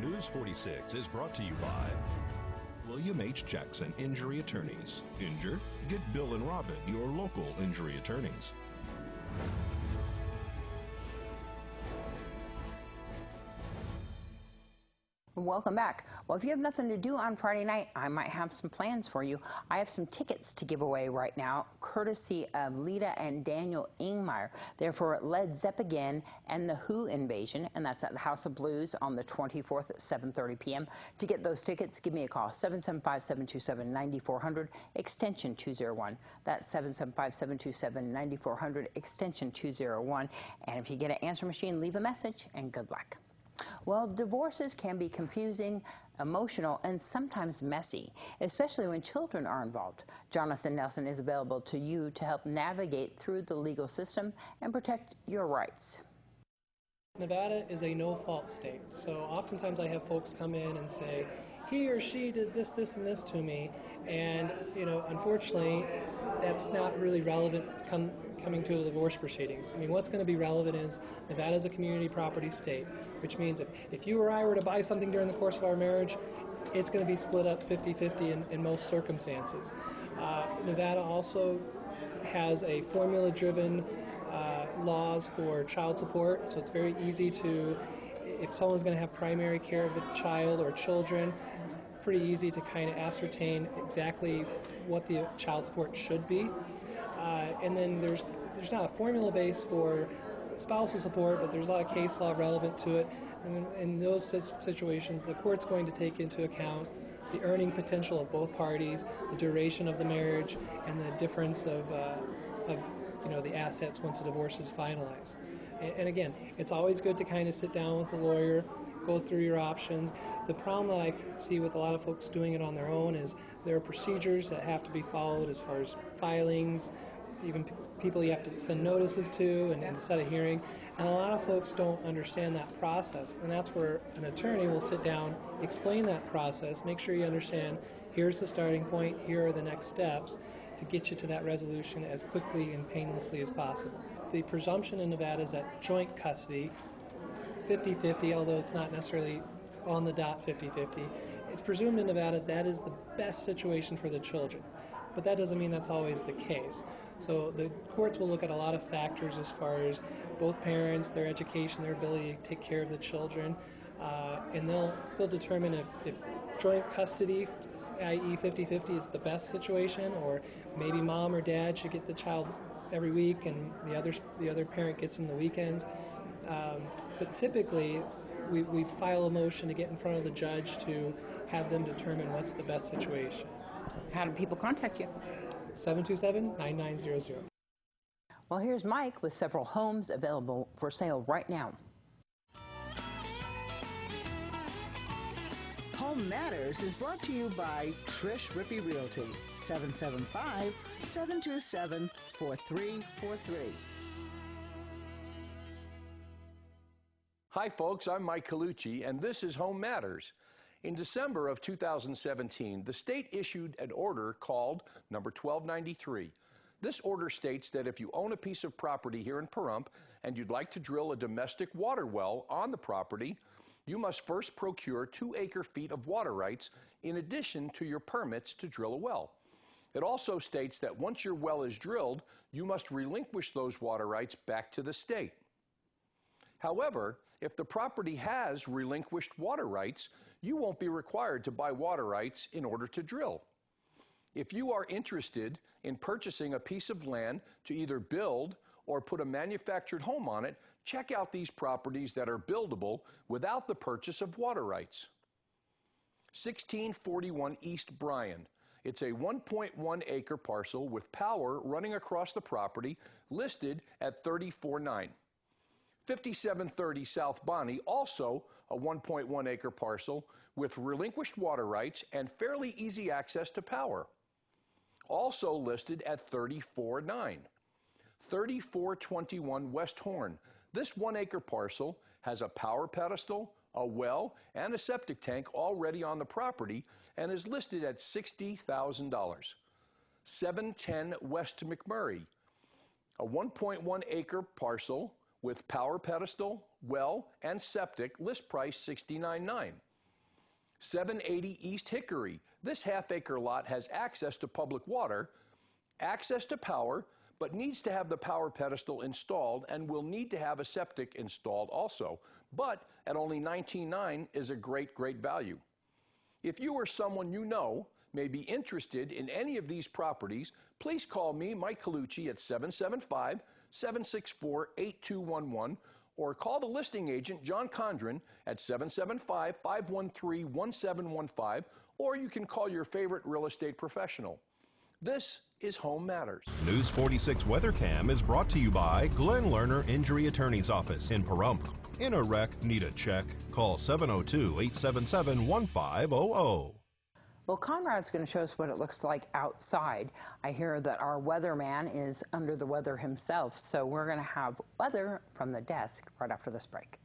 News 46 is brought to you by William H. Jackson Injury Attorneys. Injured? Get Bill and Robin, your local injury attorneys. Welcome back. Well, if you have nothing to do on Friday night, I might have some plans for you. I have some tickets to give away right now, courtesy of Lita and Daniel Ingmeyer. They're for Led Zeppelin and the Who Invasion, and that's at the House of Blues on the 24th at 7:30 p.m. To get those tickets, give me a call, 775-727-9400, extension 201. That's 775-727-9400, extension 201. And if you get an answer machine, leave a message, and good luck. Well, divorces can be confusing, emotional, and sometimes messy, especially when children are involved. Jonathan Nelson is available to you to help navigate through the legal system and protect your rights. Nevada is a no-fault state, so oftentimes I have folks come in and say, he or she did this, this, and this to me, and unfortunately, that's not really relevant coming to the divorce proceedings. I mean, what's going to be relevant is Nevada is a community property state, which means if you or I were to buy something during the course of our marriage, it's going to be split up 50-50 in most circumstances. Nevada also has a formula-driven laws for child support, so it's very easy to, if someone's going to have primary care of a child or children, it's pretty easy to kind of ascertain exactly what the child support should be. And then there's not a formula base for spousal support, but there's a lot of case law relevant to it. And in those situations, the court's going to take into account the earning potential of both parties, the duration of the marriage, and the difference of the assets once the divorce is finalized. And again, it's always good to kind of sit down with the lawyer, go through your options. The problem that I see with a lot of folks doing it on their own is there are procedures that have to be followed as far as filings, even people you have to send notices to and set a hearing. And a lot of folks don't understand that process. And that's where an attorney will sit down, explain that process, make sure you understand, here's the starting point, here are the next steps to get you to that resolution as quickly and painlessly as possible. The presumption in Nevada is that joint custody, 50-50, although it's not necessarily on the dot 50-50, it's presumed in Nevada that is the best situation for the children. But that doesn't mean that's always the case. So the courts will look at a lot of factors as far as both parents, their education, their ability to take care of the children, and they'll determine if joint custody, i.e. 50-50, is the best situation, or maybe mom or dad should get the child every week and the other parent gets them the weekends. But typically, we file a motion to get in front of the judge to have them determine what's the best situation. How do people contact you? 727-9900. Well, here's Mike with several homes available for sale right now. Home Matters is brought to you by Trish Rippey Realty, 775-727-4343. Hi folks, I'm Mike Colucci, and this is Home Matters. In December of 2017, the state issued an order called number 1293. This order states that if you own a piece of property here in Pahrump and you'd like to drill a domestic water well on the property, you must first procure 2 acre-feet of water rights in addition to your permits to drill a well. It also states that once your well is drilled, you must relinquish those water rights back to the state. However, if the property has relinquished water rights, you won't be required to buy water rights in order to drill. If you are interested in purchasing a piece of land to either build or put a manufactured home on it, check out these properties that are buildable without the purchase of water rights. 1641 East Bryan. It's a 1.1 acre parcel with power running across the property, listed at $34,900. 5730 South Bonnie, also a 1.1 acre parcel with relinquished water rights and fairly easy access to power, also listed at $34,900. 3421 West Horn. This 1 acre parcel has a power pedestal, a well, and a septic tank already on the property and is listed at $60,000. 710 West McMurray. A 1.1 acre parcel with power pedestal, well, and septic, list price $69,900. 780 East Hickory. This half-acre lot has access to public water, access to power, but needs to have the power pedestal installed and will need to have a septic installed also. But at only $19,900 is a great, great value. If you or someone you know may be interested in any of these properties, please call me, Mike Colucci, at 775-764-8211, or call the listing agent, John Condren, at 775-513-1715, or you can call your favorite real estate professional. This is Home Matters. News 46 WeatherCam is brought to you by Glenn Lerner Injury Attorney's Office in Pahrump. In a wreck, need a check? Call 702-877-1500. Well, Conrad's going to show us what it looks like outside. I hear that our weatherman is under the weather himself, so we're going to have weather from the desk right after this break.